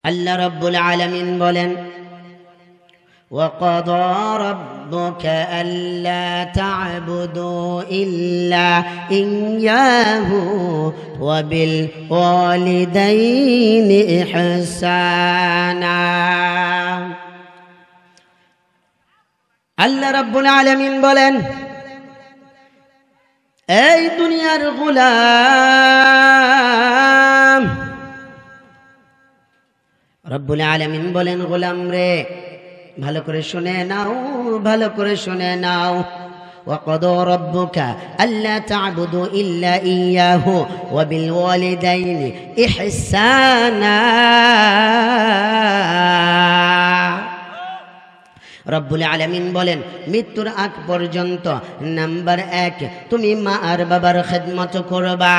আল্লাহ রাব্বুল আলামিন বলেন, وَقَضَى رَبُّكَ أَلَّا تَعْبُدُوا إِلَّا إِيَّاهُ وَبِالْوَالِدَيْنِ إِحْسَانًا। আল্লাহ রাব্বুল আলামিন বলেন, এই দুনিয়ার গোলাম, রব্বুল আলামিন বলেন, গোলাম রে ভালো করে শুনে নাও, ভালো করে শুনে নাও। وَقَضَى رَبُّكَ أَلَّا تَعْبُدُوا إِلَّا إِيَّاهُ وَبِالْوَالِدَيْنِ إِحْسَانًا। রব্বুল আলামিন বলেন, মৃত্যুর আগ পর্যন্ত নাম্বার 1 তুমি মা আর বাবার খেদমত করবা।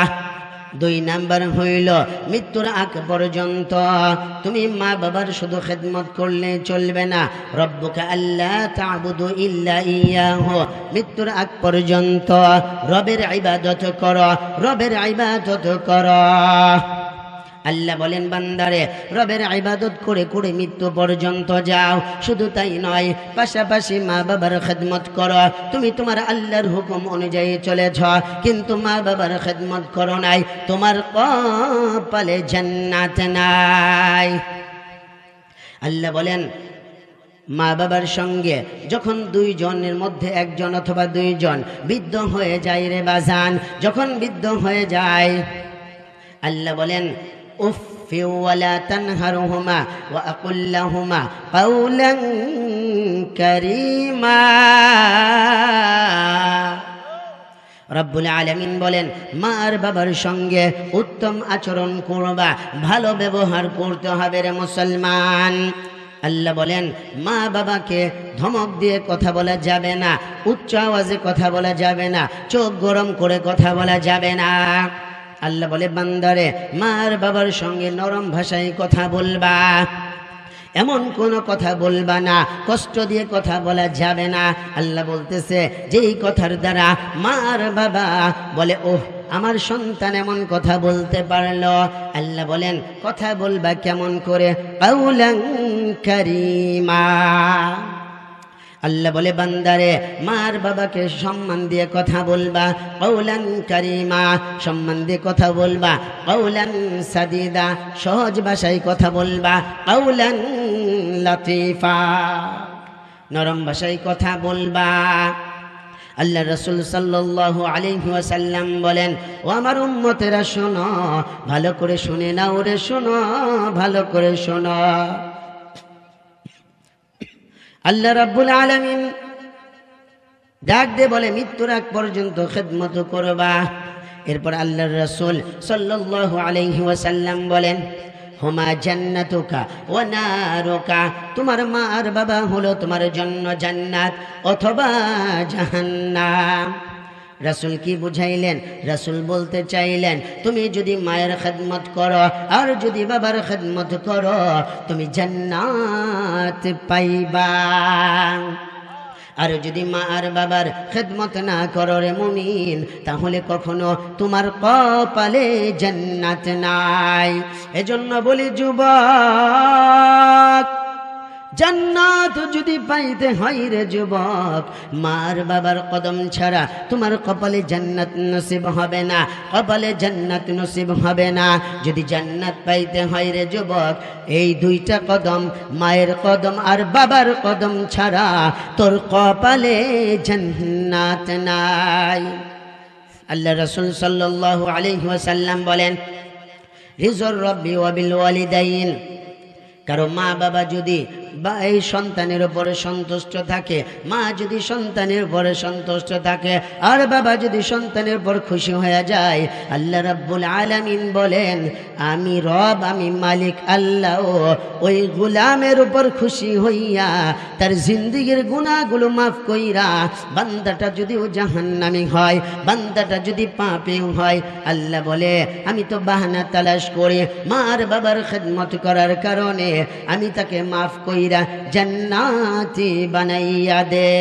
2 নাম্বার হইল, মৃত্যুর আগ পর্যন্ত তুমি মা বাবার শুধু খেদমত করলে চলবে না। রব্বুকা আল্লা তা'বুদু ইল্লা ইয়াহু, মৃত্যুর আগ পর্যন্ত রবের ইবাদত করো, রবের ইবাদত করো। আল্লাহ বলেন, বান্দারে রবের ইবাদত করে করে মৃত্যু পর্যন্ত যাও। শুধু তাই নয়, পাশাপাশি মা বাবার খেদমত করো। তুমি তোমার আল্লাহর হুকুম অনুযায়ী চলেছ, কিন্তু মা বাবার খেদমত করো নাই, তোমার কপালে জান্নাত নাই। আল্লাহ বলেন, মা বাবার সঙ্গে যখন 2 জনের মধ্যে 1 জন অথবা 2 জন বৃদ্ধ হয়ে যায় রে বাজান, যখন বৃদ্ধ হয়ে যায়, আল্লাহ বলেন, উফি ওয়ালা তানহারহুমা ওয়া আকুল লাহুমা কাওলান কারীমা। রব্বুল আলামিন বলেন, মা আর বাবার সঙ্গে উত্তম আচরণ করবা, ভালো ব্যবহার করতে হবে রে মুসলমান। আল্লাহ বলেন, মা বাবাকে ধমক দিয়ে কথা বলা যাবে না, উচ্চ আওয়াজে কথা বলা যাবে না, চোখ গরম করে কথা বলা যাবে না। আল্লাহ বলে, বান্দারে মার বাবার সঙ্গে নরম ভাষায় কথা বলবা, এমন কোনো কথা বলবা না, কষ্ট দিয়ে কথা বলা যাবে না। আল্লাহ বলতেছে, যেই কথার দ্বারা মার বাবা বলে, ওহ আমার সন্তান এমন কথা বলতে পারলো, আল্লাহ বলেন, কথা বলবা কেমন করে? কাওলান কারীমা। আল্লাহ বলে, বান্দারে মার বাবাকে সম্মান দিয়ে কথা বলবা, কাওলান কারীমা, সম্মান দিয়ে কথা বলবা। কাওলান সাদিদা, সহজ ভাষায় কথা বলবা। কাওলান লাতীফা, নরম ভাষায় কথা বলবা। আল্লাহ রাসূল সাল্লাল্লাহু আলাইহি ওয়াসাল্লাম বলেন, ও আমার উম্মতেরা শোনো, ভালো করে শুনে নাও রে, শোনো, ভালো করে শোনো। আল্লাহ রাব্বুল আলামিন ডাক দিয়ে বলে, মৃত্যুর আগ পর্যন্ত খেদমত করবা। এরপর আল্লাহর রাসূল সাল্লাল্লাহু আলাইহি ওয়াসাল্লাম বলেন, হুমা জান্নাতুকা ওয়া নারুকা, তোমার মা আর বাবা হলো তোমার জন্য জান্নাত অথবা জাহান্নাম। রাসূল কি বুঝাইলেন? রাসূল বলতে চাইলেন, তুমি যদি মায়ের খেদমত করো আর যদি বাবার খেদমত করো, তুমি জান্নাত পাইবা। আর যদি মা আর বাবার খেদমত না করো রে মুমিন, তাহলে কখনো তোমার কপালে জান্নাত নাই। এজন্য বলি যুবক, জান্নাত যদি পাইতে হয় রে যুবক, মার বাবার কদম ছাড়া তোমার কপালে জান্নাত নসিব হবে না, কপালে জান্নাত নসিব হবে না। যদি জান্নাত পাইতে হয় রে যুবক, এই 2টা কদম, মায়ের কদম আর বাবার কদম ছাড়া তোর কপালে জান্নাত নাই। আল্লাহ রাসূল সাল্লাল্লাহু আলাইহি ওয়াসাল্লাম বলেন, রিজুর রাব্বি ওয়া বিল ওয়ালিদাইন, কারো মা বাবা যদি এই সন্তানের উপরে সন্তুষ্ট থাকে, মা যদি সন্তানের উপরে সন্তুষ্ট থাকে আর বাবা যদি সন্তানের উপর খুশি হয়ে যায়, আল্লাহ রাব্বুল আলামিন বলেন, আমি রব, আমি মালিক আল্লাহ ওই গোলামের উপর খুশি হইয়া তার জিন্দেগীর গুনাহগুলো মাফ কইরা, বান্দাটা যদিও জাহান্নামী হয়, বান্দাটা যদি পাপী হয়, আল্লাহ বলে, আমি তো বাহানা তালাশ করি মার বাবার খেদমত করার কারণে আমি তাকে মাফ কইরা জান্নাতি বানাইয়া দে।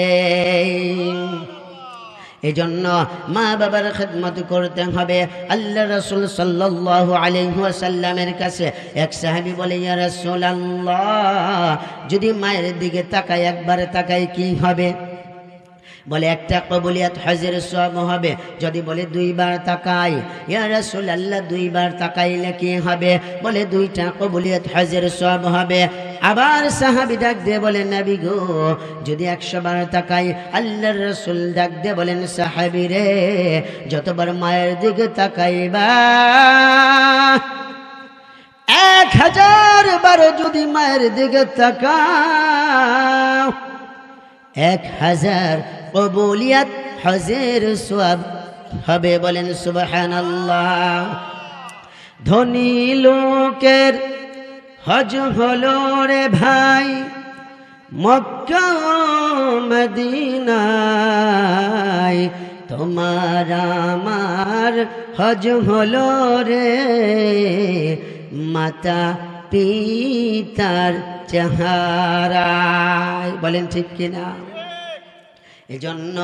এজন্য মা বাবার খিদমত করতে হবে। আল্লাহ রাসূল সাল্লাল্লাহু আলাইহি ওয়াসাল্লামের কাছে এক সাহাবী বলে, ইয়া রাসূলুল্লাহ, যদি মায়ের দিকে তাকাই, একবারে তাকাই কি হবে? বলে একটা কবুলিয়াত হজের সওয়াব হবে। যদি বলে দুইবার তাকাই, ইয়া রাসূলুল্লাহ দুইবার তাকাইলে কি হবে? বলে দুইটা কবুলিয়াত হজের সওয়াব হবে। আবার সাহাবী ডাক দিয়ে বলেন, নবী গো, যদি 100 বার তাকাই? আল্লাহর রাসূল ডাক দিয়ে বলেন, সাহাবী রে, যতবার মায়ের দিকে তাকাইবা 1000 বার যদি মায়ের দিকে তাকাও, 1000 কবুলিয়াত হজের সওয়াব হবে। বলেন সুবহানাল্লাহ। ধনী লোকের হজ হলো রে ভাই মক্কা মদিনায়, তোমার আমার হজ হলো রে মাতা পিতার চেহারায়। বলেন ঠিক কিনা? এজন্য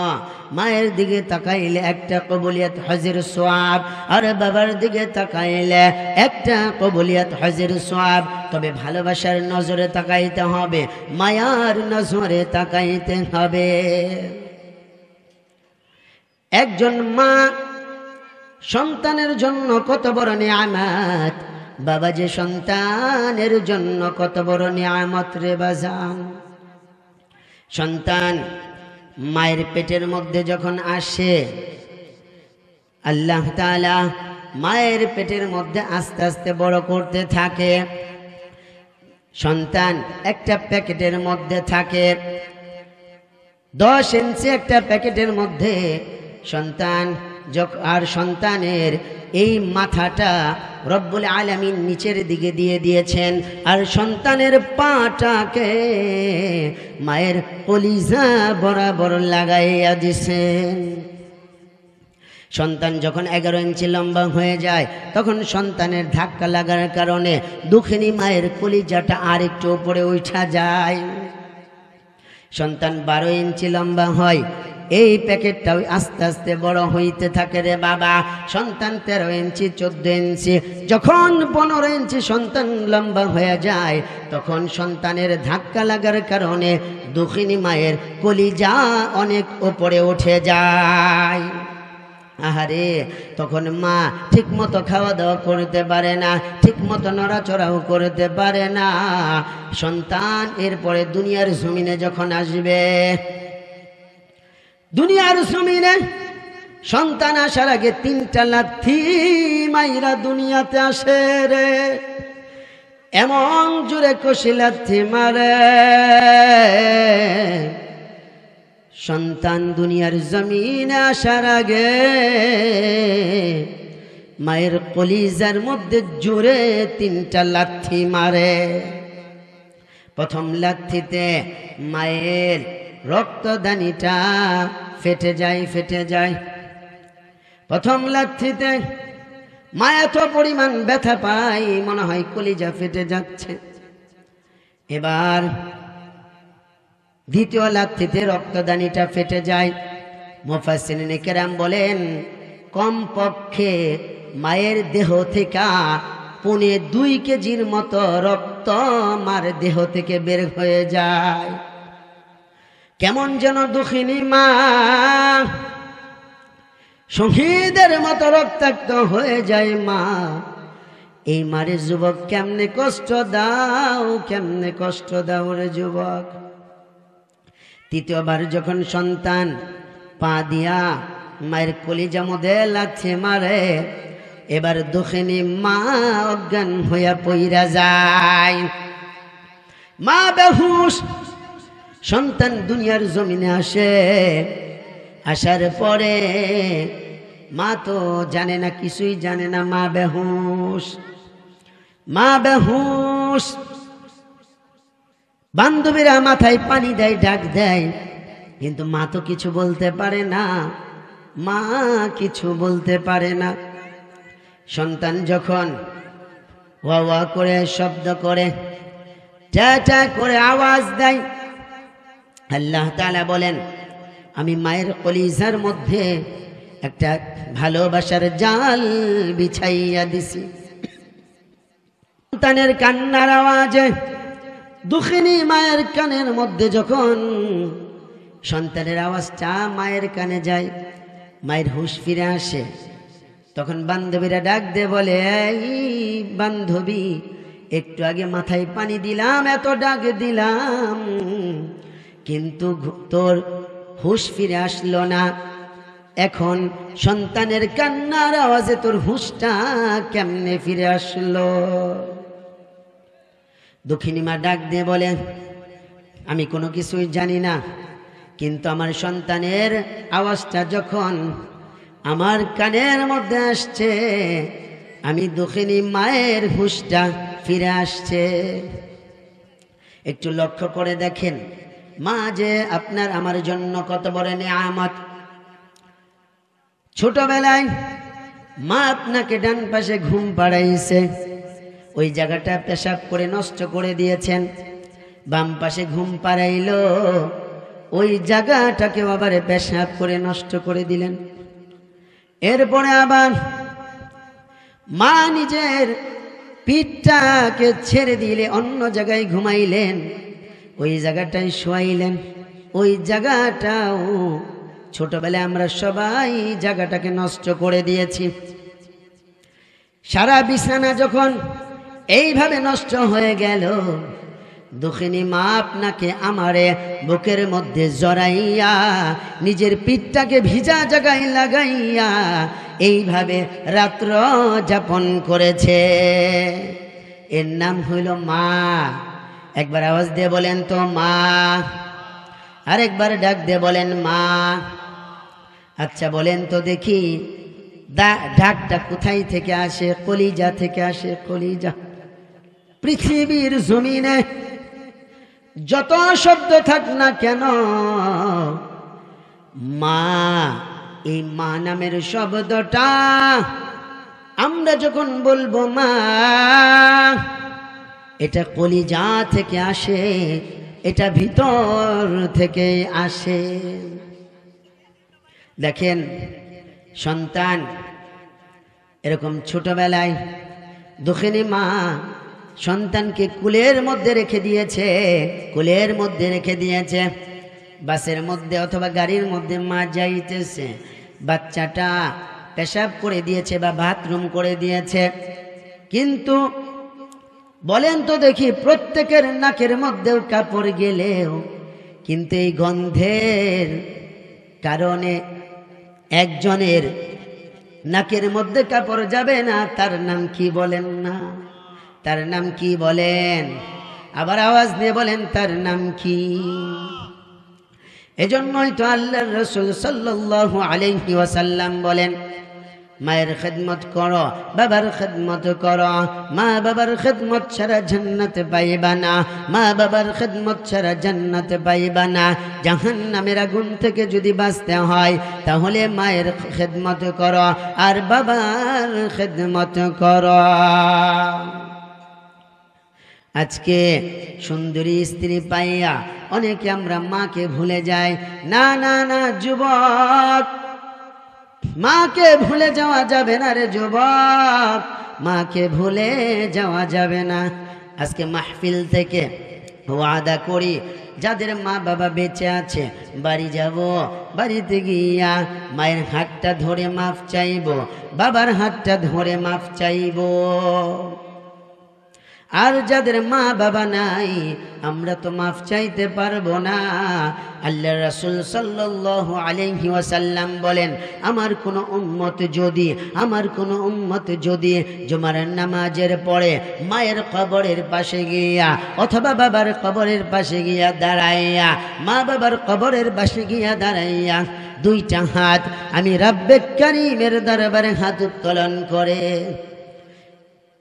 মায়ের দিকে তাকাইলে একটা কবুলিয়াত হজের সওয়াব, আর বাবার দিকে তাকাইলে একটা কবুলিয়াত হজের সওয়াব। তবে ভালোবাসার নজরে তাকাইতে হবে, মায়ার নজরে তাকাইতে হবে। একজন মা সন্তানের জন্য কত বড় নিয়ামত, বাবা যে সন্তানের জন্য কত বড় নিয়ামত রে বাজান। সন্তান মায়ের পেটের মধ্যে যখন আসে, আল্লাহ তাআলা মায়ের পেটের মধ্যে আস্তে আস্তে বড় করতে থাকে। সন্তান একটা প্যাকেটের মধ্যে থাকে, 10 ইঞ্চি একটা প্যাকেটের মধ্যে সন্তান। আর সন্তানের এই মাথাটা রব্বুল আলামিন নিচের দিকে দিয়ে দিয়েছেন, আর সন্তানের পাটাকে মায়ের কলিজা বরাবর লাগাইয়া দিয়েছেন। সন্তান যখন 11 ইঞ্চি লম্বা হয়ে যায়, তখন সন্তানের ধাক্কা লাগার কারণে দুঃখিনী মায়ের কলিজাটা আর একটু উপরে উঠা যায়। সন্তান 12 ইঞ্চি লম্বা হয়, এই প্যাকেটটা আস্তে আস্তে বড় হইতে থাকে রে বাবা। সন্তান 13 ইঞ্চি, 14 ইঞ্চি, যখন 15 ইঞ্চি সন্তান লম্বা হয়ে যায়, তখন সন্তানের ধাক্কা লাগার কারণে দুঃখিনী মায়ের কলিজা অনেক উপরে উঠে যায়। আহারে, তখন মা ঠিক মতো খাওয়া দাওয়া করতে পারে না, ঠিক মতো নড়াচড়াও করতে পারে না। সন্তান এরপরে দুনিয়ার জমিনে যখন আসবে, দুনিয়ার জমিনে সন্তান আসার আগে 3টা লাথি মাইরা দুনিয়াতে আসে রে। এমন জোরে কষি লাথি মারে, সন্তান দুনিয়ার জমিনে আসার আগে মায়ের কলিজার মধ্যে জোরে 3টা লাথি মারে। প্রথম লাথিতে মায়ের রক্তদানিটা ফেটে যায়। প্রথম লাথিতে মা এত পরিমাণ ব্যথা পায়, মনে হয় কলিজা ফেটে যাচ্ছে। এবার দ্বিতীয় লাথিতে রক্তদানিটা ফেটে যায়। মুফাসসিরিনে কেরাম বলেন, কমপক্ষে মায়ের দেহ থেকে 2.5 কেজির মতো রক্ত মার দেহ থেকে বের হয়ে যায়। কেমন যেন দুঃখিনী মা শহীদের মতো রক্তাক্ত হয়ে যায়। মা, এই মারে যুবক কেমনে কষ্ট দাও রে যুবক। তৃতীয়বার যখন সন্তান পা দিয়া মায়ের কলিজা মধ্যে লাথি মারে, এবার দুঃখিনী মা অজ্ঞান হইয়া পইরা যায়। মা বেহুশ। সন্তান দুনিয়ার জমিনে আসে, আসার পরে মা তো জানে না, কিছুই জানে না। মা বেহুশ। বান্ধবীরা মাথায় পানি দেয়, ডাক দেয়, কিন্তু মা তো কিছু বলতে পারে না। সন্তান যখন ওয়া ওয়া করে শব্দ করে, ট্যাঁ ট্যাঁ করে আওয়াজ দেয়, আল্লাহ তাআলা বলেন, আমি মায়ের কলিজার মধ্যে একটা ভালোবাসার জাল বিছাইয়া দিছি। সন্তানের কান্নার আওয়াজে দুঃখিনী মায়ের কানের মধ্যে যখন সন্তানের আওয়াজটা মায়ের কানে যায়, মায়ের হুঁশ ফিরে আসে। তখন বান্ধবীরা ডাক দিয়ে বলে, এই বান্ধবী, একটু আগে মাথায় পানি দিলাম, এত ডাক দিলাম, কিন্তু তোর হুঁশ ফিরে আসলো না। এখন সন্তানের কান্নার আওয়াজে তোর হুঁশটা কেমনে ফিরে আসলো? দুঃখিনী মা ডাক দিয়ে বলে, আমি কোনো কিছুই জানি না, কিন্তু আমার সন্তানের আওয়াজটা যখন আমার কানের মধ্যে আসছে, আমি দুঃখিনী মায়ের হুঁশটা ফিরে আসছে। একটু লক্ষ্য করে দেখেন, মা যে আপনার আমার জন্য কত বড় নিয়ামত। ছোটবেলায় মা আপনাকে ডান পাশে ঘুম পাড়াইছে, ওই জায়গাটা পেশাব করে নষ্ট করে দিয়েছেন। বাম পাশে ঘুম পাড়াইলো, ওই জায়গাটাকে আবার পেশাব করে নষ্ট করে দিলেন। এরপরে আবার মা নিজের পিঠটাকে ছেড়ে দিলে অন্য জায়গায় ঘুমাইলেন, ওই জায়গাটায় শোয়াইলেন। ওই জায়গাটাও ছোটবেলায় আমরা সবাই জায়গাটাকে নষ্ট করে দিয়েছি। সারা বিছানা যখন এইভাবে নষ্ট হয়ে গেল, দুঃখিনী মা আপনাকে আমারে বুকের মধ্যে জড়াইয়া নিজের পিঠটাকে ভিজা জায়গায় লাগাইয়া এইভাবে রাত্র যাপন করেছে। এর নাম হইল মা। একবার আওয়াজ দিয়ে বলেন তো মা, আরেকবার ডাক দিয়ে বলেন মা। আচ্ছা বলেন তো দেখি, ডাকটা কোথায় থেকে আসে? কলিজা থেকে আসে, কলিজা। পৃথিবীর জমিনে যত শব্দ থাক না কেন, মা, এই মা নামের শব্দটা আমরা যখন বলবো মা, এটা কলিজা থেকে আসে, এটা ভিতর থেকে আসে। দেখেন, সন্তান এরকম ছোটবেলায় দুঃখিনী মা সন্তানকে কুলের মধ্যে রেখে দিয়েছে, কুলের মধ্যে রেখে দিয়েছে। বাসের মধ্যে অথবা গাড়ির মধ্যে মা যাইতেছে, বাচ্চাটা পেশাব করে দিয়েছে বা বাথরুম করে দিয়েছে, কিন্তু বলেন তো দেখি, প্রত্যেকের নাকের মধ্যেও কাপড় গেলেও কিন্তু এই গন্ধের কারণে একজনের নাকের মধ্যে কাপড় যাবে না। তার নাম কি বলেন না? তার নাম কি বলেন? আবার আওয়াজ দিয়ে বলেন, তার নাম কি? এজন্যই তো আল্লাহর রাসূল সাল্লাল্লাহু আলাইহি ওয়াসাল্লাম বলেন, মায়ের খেদমত করো, বাবার খেদমত করো। মা বাবার খেদমত ছাড়া জান্নাত পাইবা না, মা বাবার খেদমত ছাড়া জান্নাত পাইবা না। জাহান্নামের আগুন থেকে যদি বাঁচতে হয় তাহলে মায়ের খেদমত করো আর বাবার খেদমত করো। আজকে সুন্দরী স্ত্রী পাইয়া অনেকে আমরা মাকে ভুলে যাই। না না না যুবক, মাকে ভুলে যাওয়া যাবে না রে যুবক, মাকে ভুলে যাওয়া যাবে না। আজকে মাহফিল থেকে ওয়াদা করি, যাদের মা বাবা বেঁচে আছে বাড়ি যাব, বাড়িতে গিয়া মায়ের হাতটা ধরে মাফ চাইব, বাবার হাতটা ধরে মাফ চাইব। আর যাদের মা বাবা নাই, আমরা তো মাফ চাইতে পারবো না। আল্লাহর রাসূল সাল্লাল্লাহু আলাইহি ওয়াসাল্লাম বলেন, আমার কোনো উম্মত যদি জুমার নামাজের পরে মায়ের কবরের পাশে গিয়া অথবা বাবার কবরের পাশে গিয়া দাঁড়াইয়া, মা বাবার কবরের পাশে গিয়া দাঁড়াইয়া দুইটা হাত আমি রব্বে কারীমের দরবারে হাত উত্তোলন করে,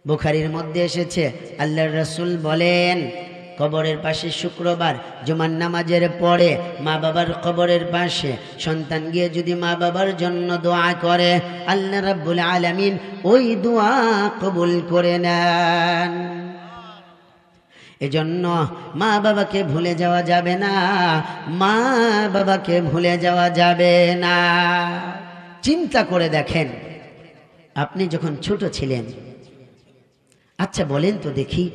বুখারীর মধ্যে এসেছে, আল্লাহর রাসূল বলেন, কবরের পাশে শুক্রবার জুমার নামাজের পরে মা বাবার কবরের পাশে সন্তান গিয়ে যদি মা বাবার জন্য দোয়া করে, আল্লাহ রাব্বুল আলামিন ওই দোয়া কবুল করে নেন। এজন্য মা বাবাকে ভুলে যাওয়া যাবে না, মা বাবাকে ভুলে যাওয়া যাবে না। চিন্তা করে দেখেন, আপনি যখন ছোট ছিলেন, আচ্ছা বলেন তো দেখি,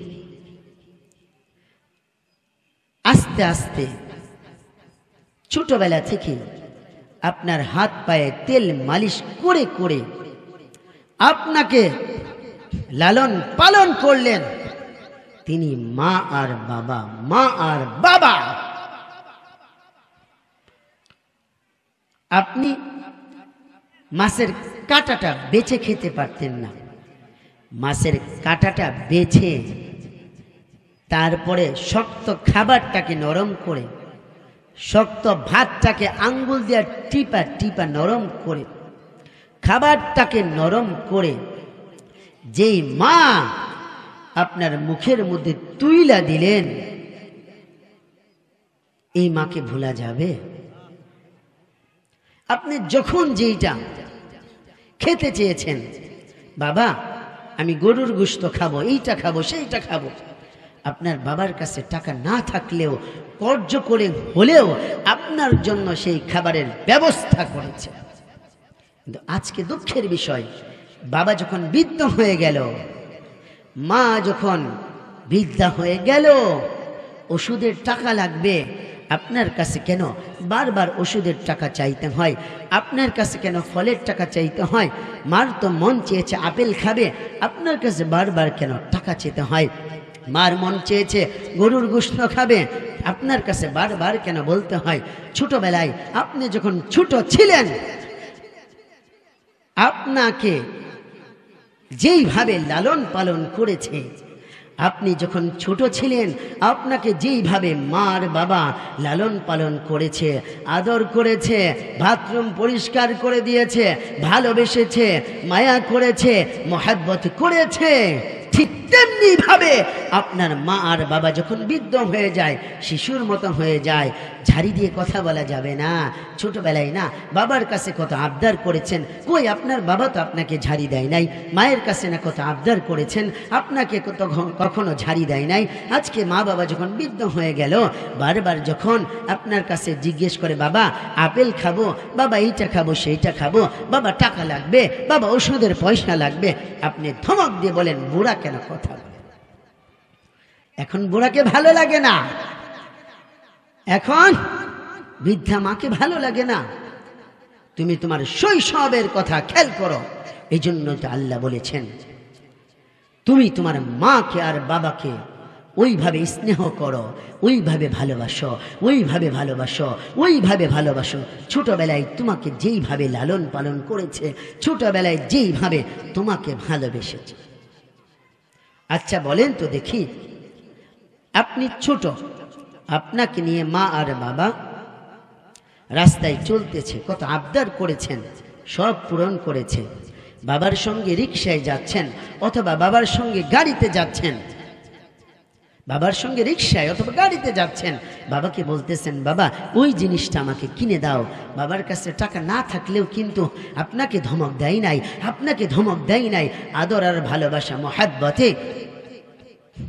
আস্তে আস্তে ছোটবেলা থেকে আপনার হাত পায়ে তেল মালিশ করে করে আপনাকে লালন পালন করলেন তিনি মা আর বাবা, মা আর বাবা। আপনি মাছের কাঁটাটা বেছে খেতে পারতেন না, মাছের কাঁটাটা বেছে তারপরে শক্ত খাবারটাকে নরম করে, শক্ত ভাতটাকে আঙ্গুল দিয়ে টিপা টিপা নরম করে, খাবারটাকে নরম করে যেই মা আপনার মুখের মধ্যে তুইলা দিলেন, এই মাকে ভোলা যাবে? আপনি যখন যেইটা খেতে চেয়েছেন, বাবা আমি গরুর গোশত খাবো, এইটা খাবো, সেইটা খাবো, আপনার বাবার কাছে টাকা না থাকলেও কর্জ করে হলেও আপনার জন্য সেই খাবারের ব্যবস্থা করেছে। কিন্তু আজকে দুঃখের বিষয়, বাবা যখন বৃদ্ধ হয়ে গেল, মা যখন বৃদ্ধা হয়ে গেল, ওষুধের টাকা লাগবে, আপনার কাছে কেন বারবার ওষুধের টাকা চাইতে হয়? আপনার কাছে কেন ফলের টাকা চাইতে হয়? মার তো মন চেয়েছে আপেল খাবে, আপনার কাছে বারবার কেন টাকা চেতে হয়? মার মন চেয়েছে গরুর গোশত খাবে, আপনার কাছে বারবার কেন বলতে হয়? ছোটবেলায় আপনি যখন ছোট ছিলেন, আপনাকে যেইভাবে লালন পালন করেছে, আপনি যখন ছোট ছিলেন আপনাকে যেইভাবে মার বাবা লালন পালন করেছে, আদর করেছে, বাথরুম পরিষ্কার করে দিয়েছে, ভালোবেসেছে, মায়া করেছে, মহব্বত করেছে, ঠিক তেমনি ভাবে আপনার মা আর বাবা যখন বৃদ্ধ হয়ে যায়, শিশুর মতো হয়ে যায়, ঝাড়ি দিয়ে কথা বলা যাবে না। ছোটবেলায় না বাবার কাছে কত আবদার করেছেন, কই আপনার বাবা তো আপনাকে ঝাড়ি দেয় নাই। মায়ের কাছে না কত আবদার করেছেন, আপনাকে কখনো ঝাড়ি দেয় নাই। আজকে মা বাবা যখন বৃদ্ধ হয়ে গেল, বারবার যখন আপনার কাছে জিজ্ঞেস করে, বাবা আপেল খাবো, বাবা এইটা খাবো, সেইটা খাবো, বাবা টাকা লাগবে, বাবা ওষুধের পয়সা লাগবে, আপনি ধমক দিয়ে বলেন বুড়া কেন কথা বলে? এখন বুড়াকে ভালো লাগে না, এখন বৃদ্ধা মাকে ভালো লাগে না। তুমি তোমার শৈশবের কথা খেয়াল করো। এই জন্য তো আল্লাহ বলেছেন, তুমি তোমার মাকে আর বাবাকে ওইভাবে স্নেহ করো, ওইভাবে ভালোবাসো, ওইভাবে ভালোবাসো, ওইভাবে ভালোবাসো। ছোটবেলায় তোমাকে যেইভাবে লালন পালন করেছে, ছোটবেলায় যেইভাবে তোমাকে ভালোবেসেছে। আচ্ছা বলেন তো দেখি, আপনি ছোট, আপনাকে নিয়ে মা আর বাবা রাস্তায় চলতেছে, কত আবদার করেছেন, সব পূরণ করেছে। বাবার সঙ্গে রিকশায় যাচ্ছেন অথবা বাবার সঙ্গে গাড়িতে যাচ্ছেন, বাবার সঙ্গে রিকশায় অথবা গাড়িতে যাচ্ছেন, বাবাকে বলতেছেন বাবা ওই জিনিসটা আমাকে কিনে দাও। বাবার কাছে টাকা না থাকলেও কিন্তু আপনাকে ধমক দেয় নাই, আপনাকে ধমক দেয় নাই, আদর আর ভালোবাসা মহাব্বতে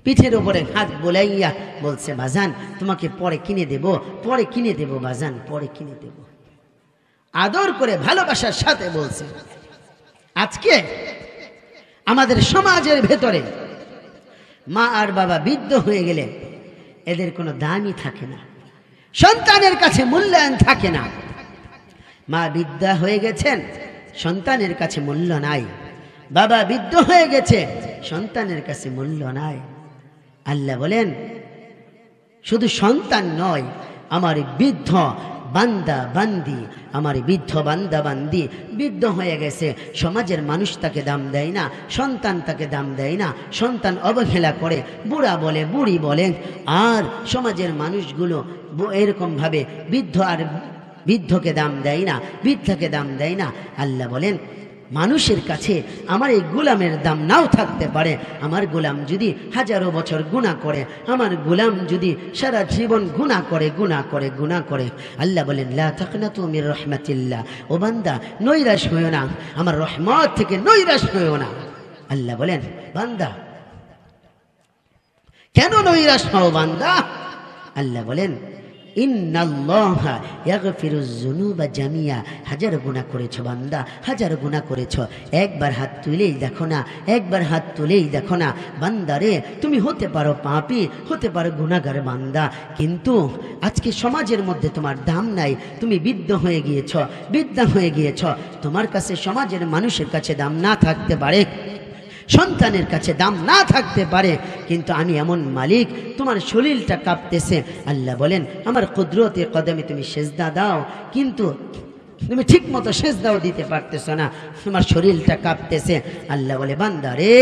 পিঠের উপরে হাত বোলাইয়া বলছে, বাজান তোমাকে পরে কিনে দেব, পরে কিনে দেব বাজান, পরে কিনে দেব, আদর করে ভালোবাসার সাথে বলছে। আজকে আমাদের সমাজের ভেতরে মা আর বাবা বৃদ্ধ হয়ে গেলে এদের কোনো দামই থাকে না, সন্তানের কাছে মূল্যায়ন থাকে না। মা বৃদ্ধা হয়ে গেছেন, সন্তানের কাছে মূল্য নাই। বাবা বৃদ্ধ হয়ে গেছে, সন্তানের কাছে মূল্য নাই। আল্লাহ বলেন, শুধু সন্তান নয়, আমার বৃদ্ধ বান্দা বান্দি, আমার বৃদ্ধ বান্দা বান্দি বৃদ্ধ হয়ে গেছে, সমাজের মানুষ তাকে দাম দেয় না, সন্তান তাকে দাম দেয় না, সন্তান অবহেলা করে, বুড়া বলে, বুড়ি বলে, আর সমাজের মানুষগুলো এরকমভাবে বৃদ্ধকে দাম দেয় না, বৃদ্ধাকে দাম দেয় না। আল্লাহ বলেন, মানুষের কাছে আমার এই গোলামের দাম নাও থাকতে পারে, আমার গোলাম যদি হাজারো বছর গুনাহ করে, আমার গোলাম যদি সারা জীবন গুনাহ করে, আল্লাহ বলেন লা তাকনাতু মির রাহমাতিল্লাহ, ও বান্দা নৈরাশ হইও না, আমার রহমত থেকে নৈরাশ হইও না। আল্লাহ বলেন, বান্দা কেন নৈরাশ হও বান্দা? আল্লাহ বলেন ইন্নাল্লাহা ইয়াগফিরুজ যুনুবা জামিয়া। হাজার গুনাহ করেছো বান্দা, হাজার গুনাহ করেছো, একবার হাত তুলেই দেখো না, একবার হাত তুলেই দেখো না। বান্দারে, তুমি হতে পারো পাপী, হতে পারো গুনাহগার বান্দা, কিন্তু আজকে সমাজের মধ্যে তোমার দাম নাই। তুমি বিদ্ধ হয়ে গিয়েছো, বিদ্যা হয়ে গিয়েছো। তোমার কাছে সমাজের মানুষের কাছে দাম না থাকতে পারে, সন্তানের কাছে দাম না থাকতে পারে, কিন্তু আমি এমন মালিক, তোমার শরীরটা কাঁপতেছে। আল্লাহ বলেন আমার কুদরতে কদমে তুমি সেজদা দাও, কিন্তু তুমি ঠিক মতো সেজদাও দিতে পারতেছ না, তোমার শরীরটা কাঁপতেছে। আল্লাহ বলে বান্দা রে,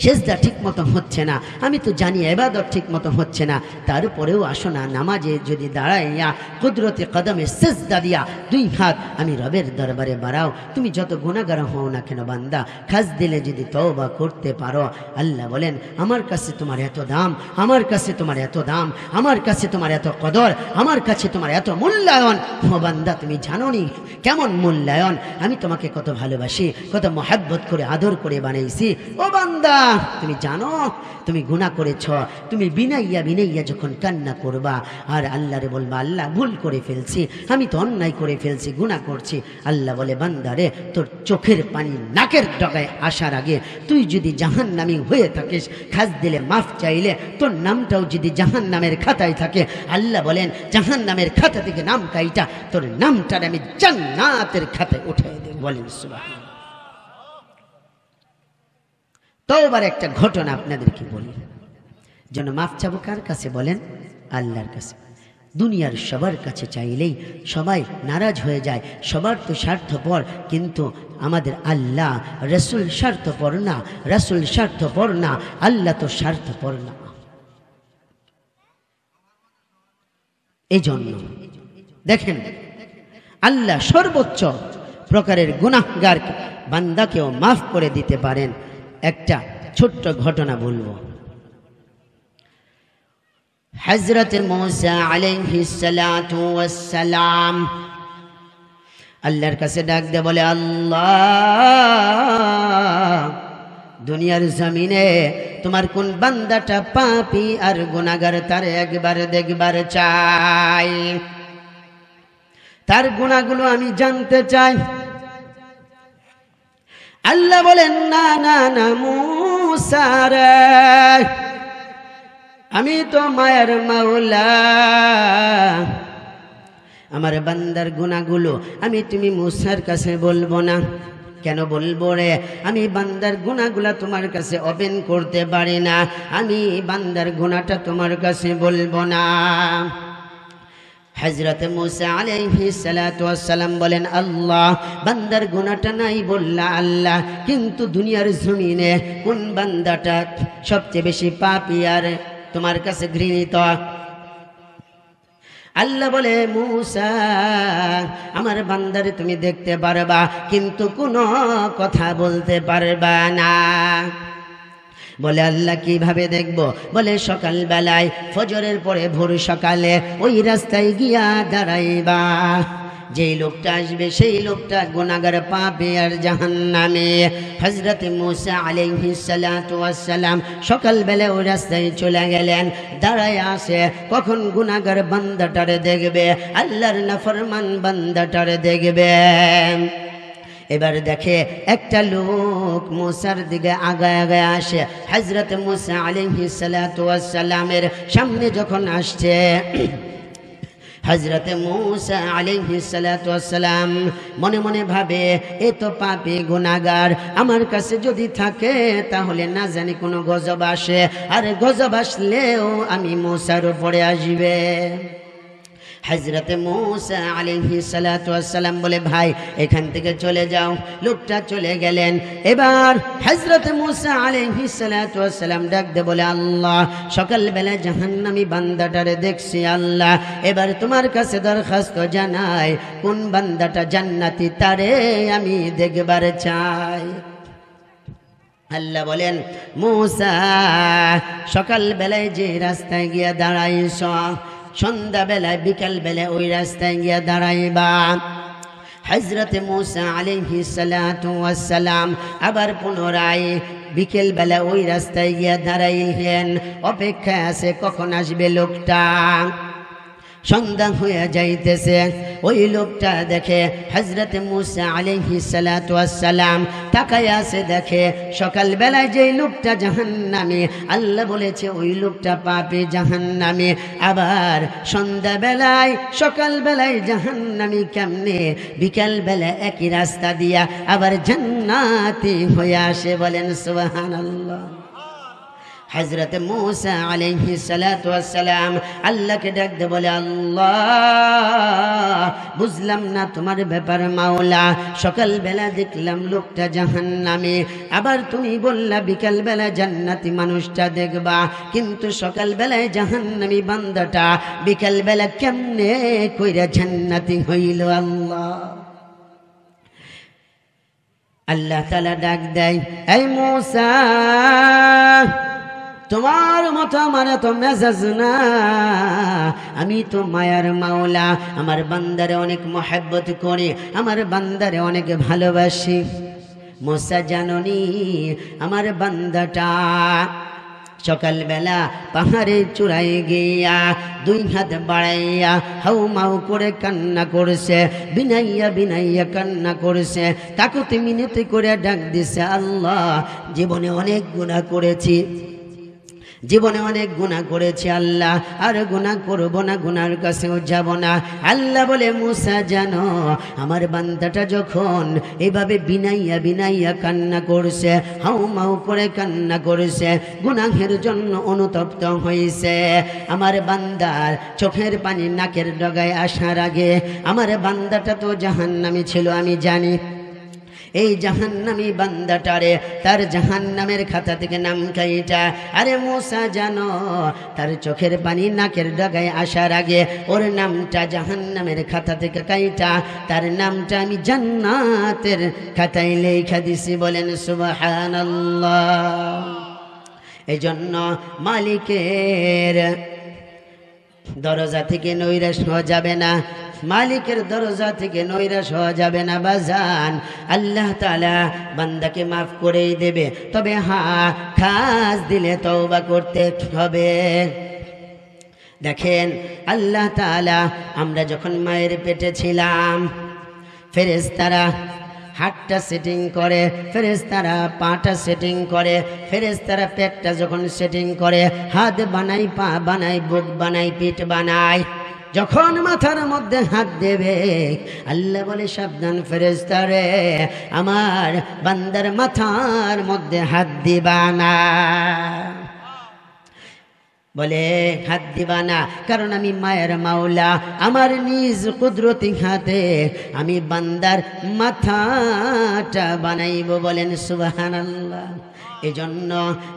সেজদা ঠিক মতো হচ্ছে না, আমি তো জানি ইবাদত ঠিক মতো হচ্ছে না, তারপরেও আসো না নামাজে যদি দাঁড়াইয়া কুদরতে কদমে সেজদা দিয়া দুই হাত আমি রবের দরবারে বাড়াও। তুমি যত গুনাহগার হও না কেন বান্দা, খাস দিলে যদি তওবা করতে পারো, আল্লাহ বলেন আমার কাছে তোমার এত দাম, আমার কাছে তোমার এত দাম, আমার কাছে তোমার এত কদর, আমার কাছে তোমার এত মূল্যায়ন। ও বান্দা, তুমি জানো নি কেমন মূল্যায়ন? আমি তোমাকে কত ভালোবাসি, কত মহব্বত করে আদর করে বানাইছি। ও বান্দা, তুমি জানো তুমি গুনাহ করেছ, তুমি বিনাইয়া বিনাইয়া যখন কান্না করবা আর আল্লাহরে বলবা আল্লাহ ভুল করে ফেলছি, আমি তো অন্যায় করে ফেলছি, গুনাহ করছি, আল্লাহ বলে বান্দারে তোর চোখের পানি নাকের ডগায় আসার আগে তুই যদি জাহান্নামী হয়ে থাকিস, খাস দিলে মাফ চাইলে তোর নামটাও যদি জাহান্নামের খাতায় থাকে, আল্লাহ বলেন জাহান্নামের খাতা থেকে নাম কাইটা তোর নামটার আমি জান্নাতের খাতায় উঠাই দেব। বলেন সুবহানাল্লাহ। তওবার একটা ঘটনা আপনাদেরকে বলি, যেন মাফ চাবো কার কাছে বলেন? আল্লাহর কাছে। দুনিয়ার সবার কাছে চাইলেই সবাই নারাজ হয়ে যায়, সবার তো স্বার্থপর, কিন্তু আমাদের আল্লাহ রাসূল স্বার্থপর না, রাসূল স্বার্থপর না, আল্লাহ তো স্বার্থপর না। এই জন্য দেখেন আল্লাহ সর্বোচ্চ প্রকারের গুনাহগার বান্দাকেও মাফ করে দিতে পারেন। একটা ছোট্ট ঘটনা বলবো। হযরত মুসা আলাইহিস সালাতু ওয়াস সালাম আল্লাহর কাছে ডাক দিয়ে বলে আল্লাহ, দুনিয়ার জমিনে তোমার কোন বান্দাটা পাপী আর গুনাহগার তার একবার দেখবার চাই, তার গুনাহগুলো আমি জানতে চাই। আল্লাহ বলেন না না না মুসা রে, আমি তো মায়ের মাওলা, আমার বান্দার গুনাহগুলো আমি তুমি মুসার কাছে বলবো না। কেন বলবো রে? আমি বান্দার গুনাহগুলা তোমার কাছে ওপেন করতে পারি না, আমি বান্দার গুনাহটা তোমার কাছে বলবো না। হযরত মুসা আলাইহিস সালাতু ওয়াস সালাম বলেন আল্লাহ, বান্দার গুনাহটা নাই বললা আল্লাহ, কিন্তু দুনিয়ার জমিনে কোন বান্দাটা সবচেয়ে বেশি পাপী আর তোমার কাছে ঘৃণিত? আল্লাহ বলে মুসা, আমার বান্দারে তুমি দেখতে পারবা, কিন্তু কোনো কথা বলতে পারবা না। বলে আল্লাহ কিভাবে দেখবো? বলে সকাল বেলায় ফজরের পরে ভোর সকালে ওই রাস্তায় গিয়া দাঁড়াইবা, যেই লোকটা আসবে সেই লোকটা গুনাহগার পাপী আর জাহান্নামে। হযরত মুসা আলাইহিস সালাতু ওয়াস সালাম সকালবেলা ওই রাস্তায় চলে গেলেন, দাঁড়ায় আসে কখন গুনাহগার বান্দাটারে দেখবে, আল্লাহর নাফরমান বান্দাটারে দেখবে। এবার দেখে একটা লোক মুসার দিকে আগায় আগায় আসে। হযরত মুসা আলাইহিস সালাতু ওয়াস সালামের সামনে যখন আসছে, হযরত মুসা আলাইহিস সালাতু ওয়াস সালাম মনে মনে ভাবে এ তো পাপী গুনাহগার, আমার কাছে যদি থাকে তাহলে না জানি কোনো গজব আসে, আর গজব আসলেও আমি মুসার উপরে আসবে। হযরত মুসা আলাইহিস সালাতু ওয়াস সালাম বলে ভাই এখান থেকে চলে যাও। লোকটা চলে গেলেন। এবার হযরত মুসা আলাইহিস সালাতু ওয়াস সালাম ডাক দে বলে আল্লাহ, সকালবেলা জাহান্নামী বান্দাটারে দেখছি আল্লাহ, এবার তোমার কাছে দরখাস্ত জানাই, কোন বান্দাটা জান্নাতি তারে আমি দেখবার চাই। আল্লাহ বলেন মুসা, সকালবেলায় যে রাস্তায় গিয়ে দাঁড়াইছ, সন্ধ্যাবেলায় বিকাল বেলায় ওই রাস্তায় গিয়া দাঁড়াইবা। হযরত মুসা আলাইহিস সালাতু ওয়াস সালাম আবার পুনরায় বিকেল বেলা ওই রাস্তায় গিয়া দাঁড়াইলেন, অপেক্ষায় আছে কখন আসবে লোকটা। সন্ধ্যা হয়ে যাইতেছে, ওই লোকটা দেখে হযরত মূসা আলাইহিস সালাতু ওয়াস সালাম তাকায় আছে, দেখে সকাল বেলায় যেই লোকটা জাহান্নামী, আল্লাহ বলেছে ওই লোকটা পাপী জাহান্নামী, আবার সন্ধ্যা বেলায় সকাল বেলায় জাহান্নামী কেমনে বিকাল বেলা একই রাস্তা দিয়া আবার জান্নাতি হয়ে আসে? বলেন সুবহানাল্লাহ। হযরত মূসা আলাইহিস সালাতু ওয়াস সালাম আল্লাহকে ডাক দিয়ে বলে, আল্লাহ বুঝলাম না তোমার ব্যাপার মাওলা, সকাল বেলা দেখলাম লোকটা জাহান্নামী, আবার তুমি বললা বিকাল বেলা জান্নাতি মানুষটা দেখবা, কিন্তু সকাল বেলায় জাহান্নামী বান্দাটা বিকাল বেলা কেমনে কইরা জান্নাতি হইল? আল্লাহ আল্লাহ তাআলা ডাক দেয়, এই মূসা, তোমার মতো আমার তো মেজাজ না, আমি তো মায়ার মাওলা, আমার বান্দারে অনেক মহব্বত করি, আমার বান্দারে অনেক ভালোবাসি। মূসা জাননি আমার বান্দাটা সকালবেলা পাহাড়ের চূড়ায় গিয়া দুই হাত বাড়াইয়া হাউ মাউ করে কান্না করছে, বিনাইয়া বিনাইয়া কান্না করছে, কাকুতি মিনতি করে ডাক দিছে, আল্লাহ জীবনে অনেক গুনাহ করেছি, জীবনে অনেক গুনাহ করেছি আল্লাহ, আর গুনাহ করব না, গুনার কাছেও যাব না। আল্লাহ বলে, মূসা জানো আমার বান্দাটা যখন এভাবে বিনাইয়া বিনাইয়া কান্না করছে, হাউ মাউ করে কান্না করছে, গুনাহের জন্য অনুতপ্ত হয়েছে, আমার বান্দার চোখের পানি নাকের ডগায় আসার আগে আমার বান্দাটা তো জাহান্নামী ছিল আমি জানি। এই জাহান্নামী বান্দাটারে তার জাহান্নামের খাতা থেকে নাম কাইটা, আরে মূসা জানো তার চোখের পানি নাকের ডগায় আসার আগে ওর নামটা জাহান্নামের খাতা থেকে কাইটা তার নামটা আমি জান্নাতের খাতায় লেখা দিছি। বলেন সুবহানাল্লাহ। এই জন্য মালিকের দরজা থেকে নৈরাশ হওয়া যাবে না, মালিকের দরজা থেকে নৈরাশ হওয়া যাবে না বাজান। আল্লাহ তাআলা বান্দাকে মাফ করেই দেবে, তবে খাস দিলে তওবা করতে হবে। দেখেন আল্লাহ তাআলা, আমরা যখন মায়ের পেটে ছিলাম ফেরেশতারা হাতটা সেটিং করে, ফেরেশতারা পাটা সেটিং করে, ফেরেশতারা পেটটা যখন সেটিং করে হাত বানাই, পা বানাই, বুক বানাই, পিঠ বানাই, যখন মাথার মধ্যে হাত দেবে আল্লাহ বলে, সাবধান ফেরেশতারে, আমার বান্দার মাথার মধ্যে হাত দিবা না। বলে হাত দিবা না, কারণ আমি মায়ের মাওলা, আমার নিজ কুদরতি হাতে আমি বান্দার মাথাটা বানাইব। বলেন সুবহানাল্লাহ। এজন্য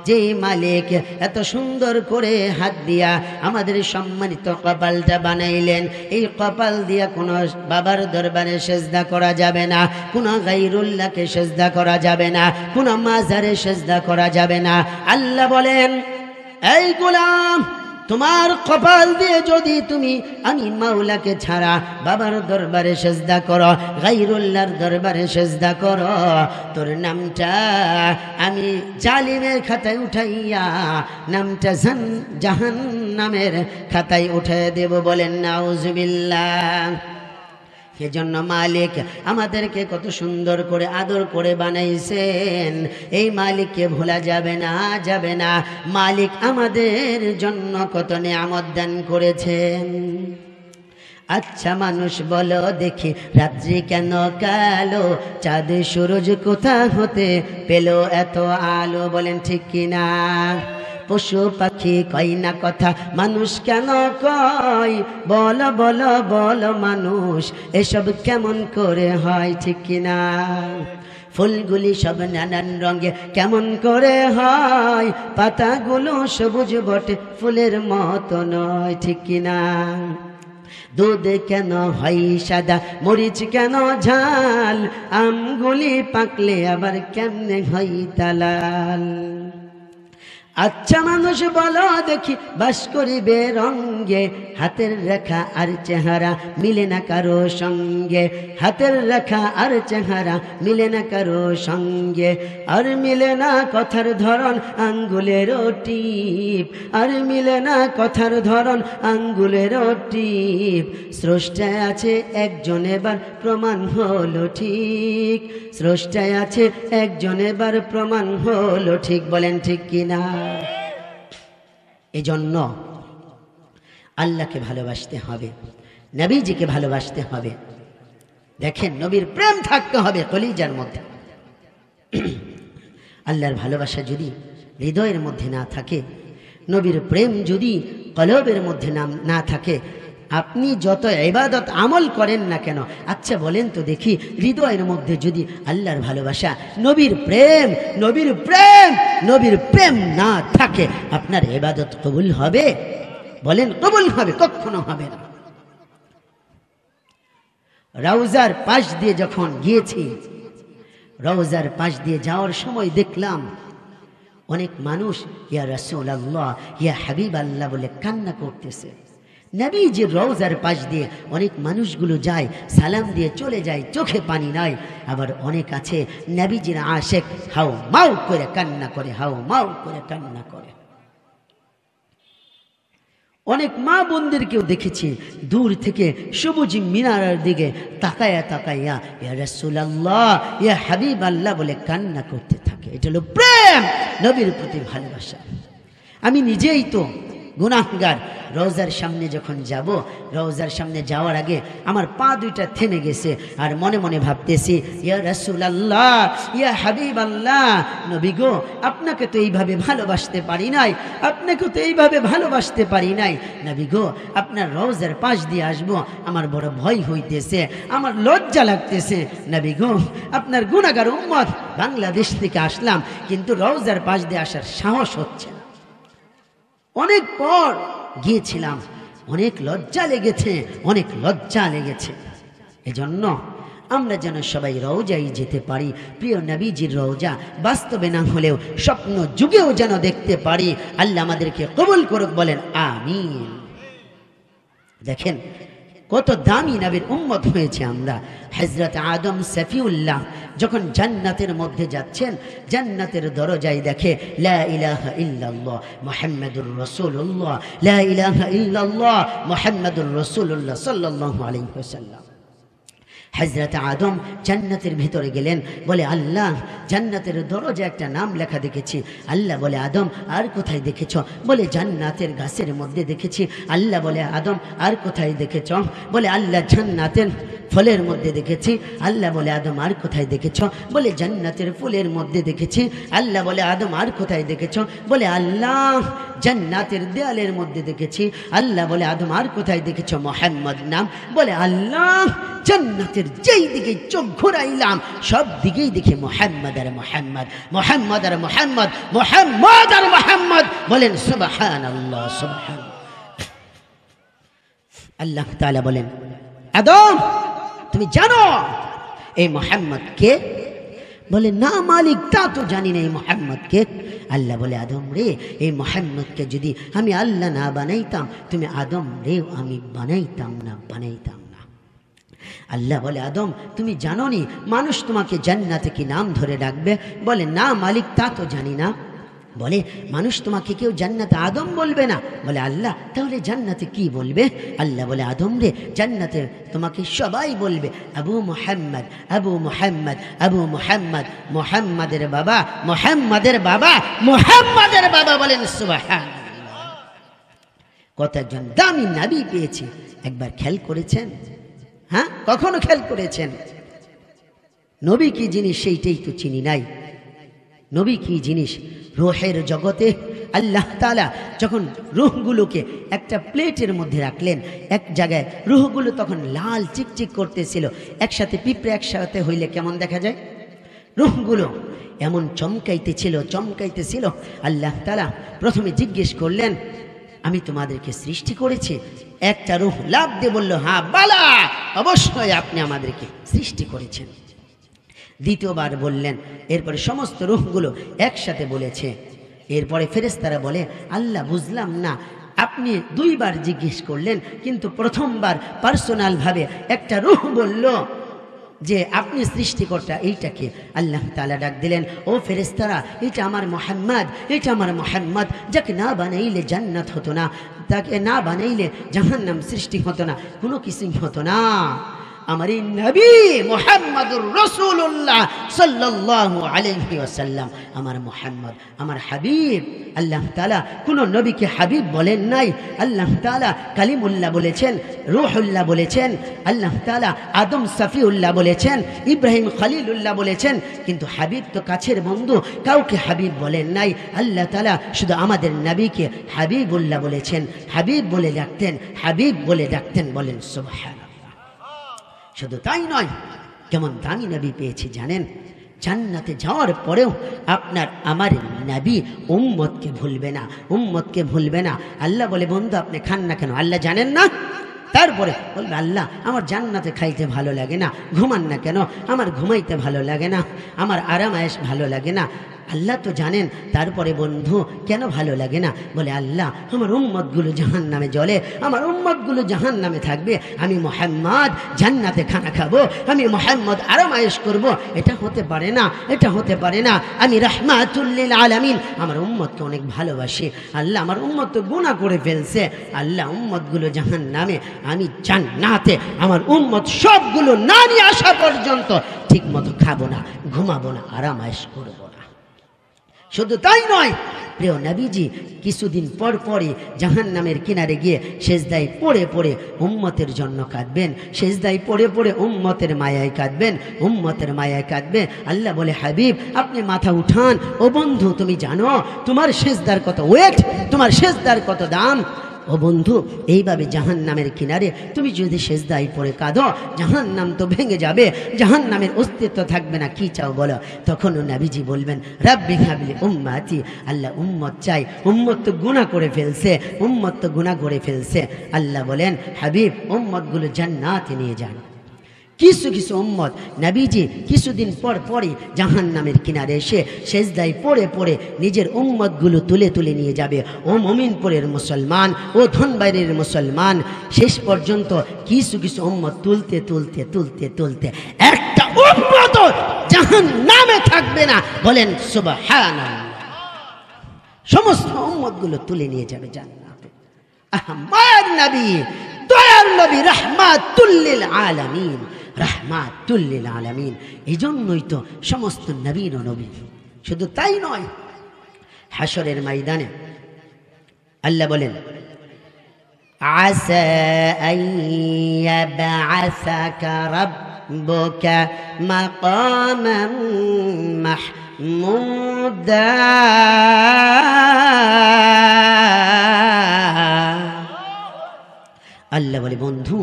যে মালিক এত সুন্দর করে হাত দিয়া আমাদের সম্মানিত কপালটা বানাইলেন, এই কপাল দিয়া কোনো বাবার দরবারে সেজদা করা যাবে না, কোনো গায়রুল্লাহকে সেজদা করা যাবে না, কোনো মাজারে সেজদা করা যাবে না। আল্লাহ বলেন, এই গোলাম, তোমার কপাল দিয়ে যদি তুমি আমি মাওলাকে ছাড়া বাবার দরবারে সেজদা করো, গায়রুল্লাহর দরবারে সেজদা করো, তোর নামটা আমি জালিমের খাতায় উঠাইয়া নামটা জাহান্নামের খাতায় উঠাই দেব। বলেন নাউজুবিল্লাহ। এজন্য মালিক আমাদেরকে কত সুন্দর করে আদর করে বানাইছেন, এই মালিককে ভোলা যাবে না, যাবে না। মালিক আমাদের জন্য কত নেয়ামত দান করেছেন। আচ্ছা মানুষ বলো দেখি, রাত্রি কেন কালো, চাঁদ সূরজ কোথা হতে পেল এত আলো? বলেন ঠিক কিনা? পশু পাখি কয় না কথা, মানুষ কেন কয়? বলো বলো বলো মানুষ, এসব কেমন করে হয়? ঠিক কিনা? ফুলগুলি সব নানান রঙে কেমন করে হয়? পাতাগুলো সবুজ বটে, ফুলের মতো নয়। ঠিক কিনা? দুধ কেন হয় সাদা, মরিচ কেন ঝাল? আমগুলি পাকলে আবার কেমনে হয় তালাল? আচ্ছা মানুষ বলো দেখি বাস করিবে রঙ্গে, হাতের রেখা আর চেহারা মিলে না কারো সঙ্গে, হাতের রেখা আর চেহারা মিলে না কারো সঙ্গে, আর মিলে না কথার ধরন আঙ্গুলেরও টিপ, আর মিলে না কথার ধরন আঙ্গুলেরও টিপ, স্রষ্টায় আছে একজন এবার প্রমাণ হলো ঠিক, স্রষ্টায় আছে একজন এবার প্রমাণ হলো ঠিক, বলেন ঠিক কিনা? এজন্য আল্লাহকে ভালোবাসতে হবে, নবীজিকে ভালোবাসতে হবে। দেখেন নবীর প্রেম থাকতে হবে কলিজার মধ্যে। আল্লাহর ভালোবাসা যদি হৃদয়ের মধ্যে না থাকে, নবীর প্রেম যদি কলবের মধ্যে না থাকে, আপনি যত ইবাদত আমল করেন না কেন, আচ্ছা বলেন তো দেখি, হৃদয়ের মধ্যে যদি আল্লাহর ভালোবাসা, নবীর প্রেম, নবীর প্রেম, নবীর প্রেম না থাকে, আপনার ইবাদত কবুল হবে? বলেন কবুল হবে? কখনো হবে না। রওজার পাশ দিয়ে যখন গিয়েছি, রওজার পাশ দিয়ে যাওয়ার সময় দেখলাম অনেক মানুষ ইয়া রাসূলুল্লাহ, ইয়া হাবিবাল্লাহ বলে কান্না করতেছে। নবীজির রওজার পাশ দিয়ে অনেক মানুষগুলো যায়, সালাম দিয়ে চলে যায়, চোখে পানি নাই। আবার অনেক আছে নবীজির আশেক, হাও মাও করে কান্না করে, হাও মাও করে কান্না করে। অনেক মা বোনদেরকেও দেখেছি দূর থেকে সবুজ মিনারের দিকে তাকায়া তাকাইয়া ইয়া রাসূলুল্লাহ, ইয়া হাবিবাল্লাহ বলে কান্না করতে থাকে। এটা হলো প্রেম, নবীর প্রতি ভালোবাসা। আমি নিজেই তো গুনাহগার। রওজার সামনে যখন যাব, রওজার সামনে যাওয়ার আগে আমার পা দুইটা থেমে গেছে, আর মনে মনে ভাবতেছি ইয়া রাসূলুল্লাহ, ইয়া হাবিবাল্লাহ, নবী গো, আপনাকে তো এইভাবে ভালোবাসতে পারি নাই, আপনাকে তো এইভাবে ভালোবাসতে পারি নাই। নবী গো, আপনার রওজার পাশ দিয়ে আসবো, আমার বড় ভয় হইতেছে, আমার লজ্জা লাগতেছে। নবী গো, আপনার গুনাহগার উম্মত, বাংলাদেশ থেকে আসলাম, কিন্তু রওজার পাশ দিয়ে আসার সাহস হচ্ছে না। অনেক পর গিয়েছিলাম, অনেক লজ্জা লেগেছে, অনেক লজ্জা লেগেছে। এজন্য আমরা যেন সবাই রওজায় যেতে পারি, প্রিয় নবীজির রওজা বাস্তবে না হলেও স্বপ্ন যুগেও যেন দেখতে পারি। আল্লাহ আমাদেরকে কবুল করুক, বলেন আমিন। দেখেন কত দামি নবীর উম্মত হয়েছে আমরা। হযরত আদম সফিউল্লাহ যখন জান্নাতের মধ্যে যাচ্ছেন, জান্নাতের দরজায় দেখে লা ইলাহা ইল্লাল্লাহ মুহাম্মাদুর রাসূলুল্লাহ, লা ইলাহা ইল্লাল্লাহ মুহাম্মাদুর রাসূলুল্লাহ সাল্লাল্লাহু আলাইহি ওয়াসাল্লাম। হযরত আদম জান্নাতের ভিতরে গেলেন, বলে আল্লাহ, জান্নাতের দরজায় একটা নাম লেখা দেখেছি। আল্লাহ বলে আদম, আর কোথায় দেখেছ? বলে জান্নাতের গাছের মধ্যে দেখেছি। আল্লাহ বলে আদম, আর কোথায় দেখেছ? বলে আল্লাহ জান্নাতের ফলের মধ্যে দেখেছি। আল্লাহ বলে আদম, আর কোথায় দেখেছ? বলে জান্নাতের ফুলের মধ্যে দেখেছি। আল্লাহ বলে আদম, আর কোথায় দেখেছ? বলে আল্লাহ জান্নাতের দেয়ালের মধ্যে দেখেছি। আল্লাহ বলে আদম, আর কোথায় দেখেছ? মুহাম্মদ নাম। বলে আল্লাহ জান্নাতের যেই দিকে চোখ ঘুরাইলাম, সব দিকেই দেখি মুহাম্মদ আর মুহাম্মদ, মুহাম্মদ আর মুহাম্মদ, মুহাম্মদ আর মুহাম্মদ। বলেন সুবহানাল্লাহ, সুবহানাল্লাহ। আল্লাহ তাআলা বলেন, আদম তুমি জানো এই মুহাম্মদ কে? বলে না মালিক, তা তো জানি না এই মুহাম্মদ কে। আল্লাহ বলে আদম রে, এই মুহাম্মদকে যদি আমি আল্লাহ না বানাইতাম, তুমি আদম রে আমি বানাইতাম না, বানাইতাম না। আল্লাহ বলে আদম তুমি জানো নি মানুষ তোমাকে জান্নাতে কি নাম ধরে ডাকবে? বলে না মালিক, তা তো জানি না। বলে মানুষ তোমাকে কেউ জান্নাতে আদম বলবে না। বলে আল্লাহ তাহলে জান্নাতে কি বলবে? আল্লাহ বলে আদম রে, জান্নাতে তোমাকে সবাই বলবে আবু মুহাম্মদ, আবু মুহাম্মদ, আবু মুহাম্মদ, মুহাম্মাদের বাবা, মুহাম্মাদের বাবা, মুহাম্মাদের বাবা। বলেন সুবহানাল্লাহ। কত একজন দামি নবী পেয়েছি, একবার খেয়াল করেছেন? হ্যাঁ, কখনো খেয়াল করেছেন? নবী কি জিনিস সেইটাই তো চিনি নাই। নবী কি জিনিস? রূহের জগতে আল্লাহ তাআলা যখন রূহগুলোকে একটা প্লেটের মধ্যে রাখলেন, এক জায়গায় রূহগুলো তখন লাল চিকচিক করতেছিল। একসাথে পিঁপড়ে একসাথে হইলে কেমন দেখা যায়? রূহগুলো এমন চমকাইতেছিল। আল্লাহ তাআলা প্রথমে জিজ্ঞেস করলেন, আমি তোমাদেরকে সৃষ্টি করেছি? একটা রূহ লাফ দিয়ে বলল, হ্যাঁ বালা, অবশ্যই আপনি আমাদেরকে সৃষ্টি করেছেন। দ্বিতীয়বার বললেন, এরপরে সমস্ত রূহগুলো একসাথে বলেছে, এরপরে ফেরেশতারা বলে, আল্লাহ বুঝলাম না, আপনি দুইবার জিজ্ঞেস করলেন, কিন্তু প্রথমবার পার্সোনাল ভাবে একটা রূহ বলল যে আপনি সৃষ্টিকর্তা, এইটাকে? আল্লাহ তাআলা ডাক দিলেন, ও ফেরেশতারা, এটা আমার মুহাম্মদ, এটা আমার মুহাম্মদ, যাকে না বানাইলে জান্নাত হতো না, তাকে না বানাইলে জাহান্নাম সৃষ্টি হতো না, কোনো কিছুই হতো না। আমার এই নবী মুহাম্মদুর রাসূলুল্লাহ সাল্লাল্লাহু আলাইহি ওয়াসাল্লাম আমার মুহাম্মদ, আমার হাবিব। আল্লাহ তাআলা কোন নবীকে হাবিব বলেন নাই। আল্লাহ তাআলা কালিমুল্লাহ বলেছেন, রূহুল্লাহ বলেছেন, আল্লাহ তাআলা আদম সফিউল্লাহ বলেছেন, ইব্রাহিম খলিলুল্লাহ বলেছেন, কিন্তু হাবিব তো কাছের বন্ধু, কাউকে হাবিব বলেন নাই। আল্লাহ তাআলা শুধু আমাদের নবীকে হাবিবুল্লাহ বলেছেন, হাবিব বলে ডাকতেন, হাবিব বলে ডাকতেন। বলেন সুবহানাল্লাহ। শুধু তাই নয়, কেমন দামি নবী পেয়েছি জানেন? জান্নাতে যাওয়ার পরেও আপনার আমার নবী উম্মতকে ভুলবে না, উম্মতকে ভুলবে না। আল্লাহ বলে, বন্ধু আপনি খান না কেন? আল্লাহ জানেন না? তারপরে বলবে, আল্লাহ আমার জান্নাতে খাইতে ভালো লাগে না। ঘুমান না কেন? আমার ঘুমাইতে ভালো লাগে না, আমার আরাম আয়েশ ভালো লাগে না। আল্লাহ তো জানেন। তারপরে বন্ধু কেন ভালো লাগে না? বলে, আল্লাহ আমার উম্মতগুলো জাহান্নামে জ্বলে, আমার উম্মতগুলো জাহান্নামে থাকবে, আমি মুহাম্মদ জান্নাতে খানা খাবো, আমি মুহাম্মদ আরাম আয়েশ করবো। এটা হতে পারে না, এটা হতে পারে না। আমি রাহমাতুল লিল আলামিন, আমার উম্মতকে অনেক ভালোবাসি। আল্লাহ আমার উম্মত তো গুনাহ করে ফেলছে, আল্লাহ উম্মতগুলো জাহান্নামে, আমি জান্নাতে। আমার উম্মত সবগুলো না নিয়ে আসা পর্যন্ত ঠিক মতো খাবো না, ঘুমাবো না, আরাম আয়েশ করবো না। শুধু তাই নয়, প্রিয় নবীজি কিছুদিন পর পরই জাহান্নামের কিনারে গিয়ে সেজদায় পড়ে পড়ে উম্মতের জন্য কাঁদবেন, সেজদায় পড়ে পড়ে উম্মতের মায়ায় কাঁদবেন, উম্মতের মায়ায় কাঁদবেন। আল্লাহ বলে, হাবিব আপনি মাথা উঠান। ও বন্ধু তুমি জানো তোমার সেজদার কত ওয়েট, তোমার সেজদার কত দাম? ও বন্ধু, এইভাবে জাহান্নামের কিনারে তুমি যদি সেজদায় পড়ে কাঁদো, জাহান্নাম তো ভেঙে যাবে, জাহান্নামের অস্তিত্ব থাকবে না। কি চাও বলো? তখন নবীজি বলবেন, রাব্বি হাবলি উম্মতি, আল্লাহ উম্মত চাই, উম্মত তো গুনাহ করে ফেলছে, উম্মত তো গুনাহ করে ফেলছে। আল্লাহ বলেন, হাবিব উম্মতগুলো জান্নাতে নিয়ে যান। কিছু কিছু উম্মত নবীজি কিছুদিন পর পরই জাহান্নামের কিনারে এসে সেজদায় পড়ে পড়ে নিজের উম্মতগুলো তুলে তুলে নিয়ে যাবে। ও মুমিনপুরের মুসলমান, ও ধনবাড়ির মুসলমান, শেষ পর্যন্ত কিছু কিছু উম্মত তুলতে তুলতে তুলতে তুলতে একটা উম্মত জাহান্নামে থাকবে না। বলেন সুবহানাল্লাহ। সমস্ত উম্মতগুলো তুলে নিয়ে যাবে জান্নাতে। আমার নবী, দয়ার নবী, রাহমাতুল লিল আলামিন, রাহমাতুল লিল আলামিন। এই জন্যই তো সমস্ত নবীর নবী। শুধু তাই নয়, হাশরের ময়দানে আল্লাহ বলেন, আসা আইয়াবআসাকা রাব্বুকা মাকামান মাহমুদা। আল্লাহ বলে, বন্ধু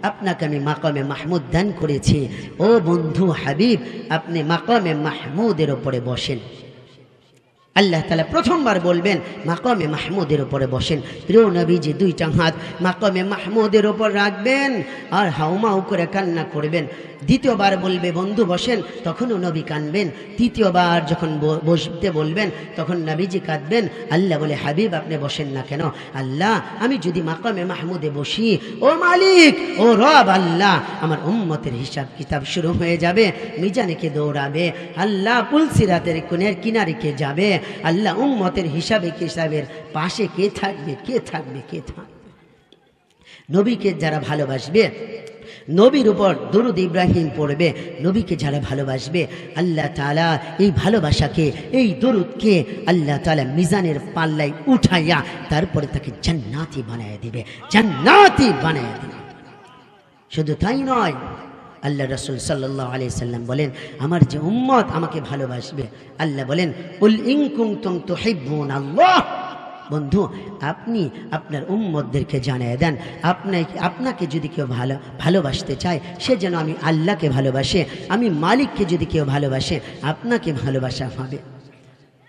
আপনাকে আমি মাকামে মাহমুদ দান করেছি। ও বন্ধু হাবিব, আপনি মাকামে মাহমুদের উপরে বসেন। আল্লাহ তাআলা প্রথমবার বলবেন মাকামে মাহমুদের উপরে বসেন। প্রিয় নবীজি দুইটা হাত মাকামে মাহমুদের উপর রাখবেন আর হাউমাউ করে কান্না করবেন। দ্বিতীয়বার বলবে বন্ধু বসেন, তখনও নবী কাঁদবেন। তৃতীয়বার যখন বসতে বলবেন তখন নবীজি কাঁদবেন। আল্লাহ বলে, হাবিব আপনি বসেন না কেন? আল্লাহ আমি যদি মাকামে মাহমুদে বসি, ও মালিক, ও রব আল্লাহ, আমার উম্মতের হিসাব কিতাব শুরু হয়ে যাবে, মিজানে কে দৌড়াবে, আল্লাহ পুলসিরাতের কোণের কিনারে কে যাবে, আল্লাহ উম্মতের হিসাবে কিতাবের পাশে কে থাকবে, কে থাকবে, কে থাকবে? নবীকে যারা ভালোবাসবে, নবীর উপর দরুদ ইব্রাহিম পড়বে, নবীকে যারা ভালোবাসবে, আল্লাহ তাআলা এই ভালোবাসাকে, এই দরুদকে আল্লাহ তাআলা মিজানের পাল্লায় উঠাইয়া তারপরে তাকে জান্নাতি বানায় দিবে, জান্নাতি বানায় দিবে। শুধু তাই নয়, আল্লাহ রাসূল সাল্লাল্লাহু আলাইহি সাল্লাম বলেন, আমার যে উম্মত আমাকে ভালোবাসবে, আল্লাহ বলেন, কুল ইন কুনতুম তুহিব্বুনাল্লাহ। বন্ধু আপনি আপনার উম্মতদেরকে জানিয়ে দেন, আপনাকে যদি কেউ ভালোবাসতে চায়, সে যেন আমি আল্লাহকে ভালোবাসে, আমি মালিককে যদি কেউ ভালোবাসে, আপনাকে ভালোবাসা হবে।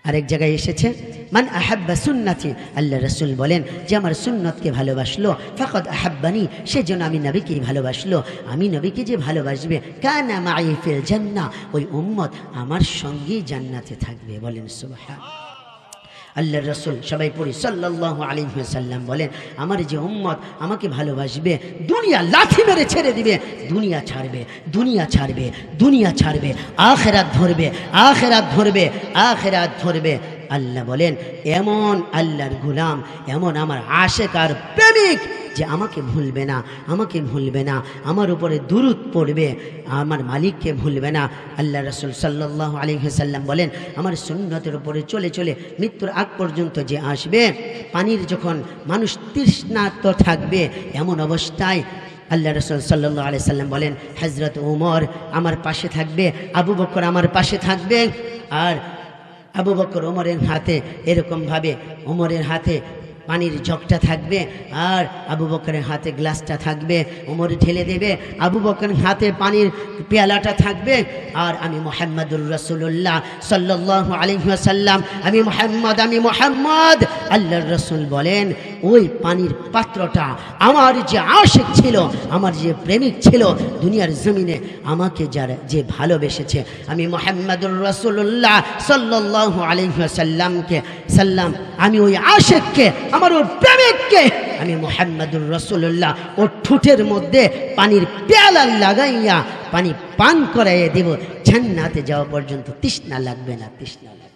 আরেক জায়গায় এসেছে, মান আহাব্বা সুন্নতি, আল্লাহ রাসূল বলেন যে আমার সুন্নতকে ভালোবাসলো, ফাকাদ আহাব্বানি, সে যেন আমি নবীকেই ভালোবাসলো। আমি নবীকে যে ভালোবাসবে, কানা মাই ফিল জান্নাহ, ওই উম্মত আমার সঙ্গেই জান্নাতে থাকবে। বলেন সুবহানাল্লাহ। আল্লাহর রাসূল সবাই পড়ি সাল্লাল্লাহু আলাইহি ওয়াসাল্লাম বলেন, আমার যে উম্মত আমাকে ভালোবাসবে, দুনিয়া লাথি মেরে ছেড়ে দিবে, দুনিয়া ছাড়বে, দুনিয়া ছাড়বে, দুনিয়া ছাড়বে, আখিরাত ধরবে, আখিরাত ধরবে, আখিরাত ধরবে। আল্লাহ বলেন, এমন আল্লাহর গোলাম, এমন আমার আশিক আর প্রেমিক যে আমাকে ভুলবে না, আমাকে ভুলবে না, আমার উপরে দুরূদ পড়বে, আমার মালিককে ভুলবে না। আল্লাহ রাসূল সাল্লাল্লাহু আলাইহি ওয়াসাল্লাম বলেন, আমার সুন্নতের উপরে চলে চলে মৃত্যুর আগ পর্যন্ত যে আসবে, পানির যখন মানুষ তৃষ্ণার্ত থাকবে, এমন অবস্থায় আল্লাহ রাসূল সাল্লাল্লাহু আলাইহি ওয়াসাল্লাম বলেন, হযরত ওমর আমার পাশে থাকবে, আবু বকর আমার পাশে থাকবে, আর আবু বকর ওমরের হাতে এরকমভাবে ওমরের হাতে পানির জগটা থাকবে, আর আবু বকরের হাতে গ্লাসটা থাকবে, ওমর ঢেলে দেবে, আবু বকরের হাতে পানির পেয়ালাটা থাকবে, আর আমি মুহাম্মদুর রাসূলুল্লাহ সাল্লাল্লাহু আলাইহি ওয়াসাল্লাম, আমি মুহাম্মদ। আল্লাহর রাসূল বলেন, ওই পানির পাত্রটা আমার যে আশিক ছিল, আমার যে প্রেমিক ছিল, দুনিয়ার জমিনে আমাকে যারা যে ভালোবেসেছে, আমি মুহাম্মদুর রাসূলুল্লাহ সাল্লাল্লাহু আলাইহি ওয়াসাল্লামকে সাল্লাম, আমি ওই আশিককে, আমার ওই প্রেমিককে আমি মুহাম্মদুর রাসূলুল্লাহ ওর ঠোঁটের মধ্যে পানির পেয়ালা লাগাইয়া পানি পান করাইয়া দেব, জান্নাতে যাওয়া পর্যন্ত তৃষ্ণা লাগবে না, তৃষ্ণা লাগবে।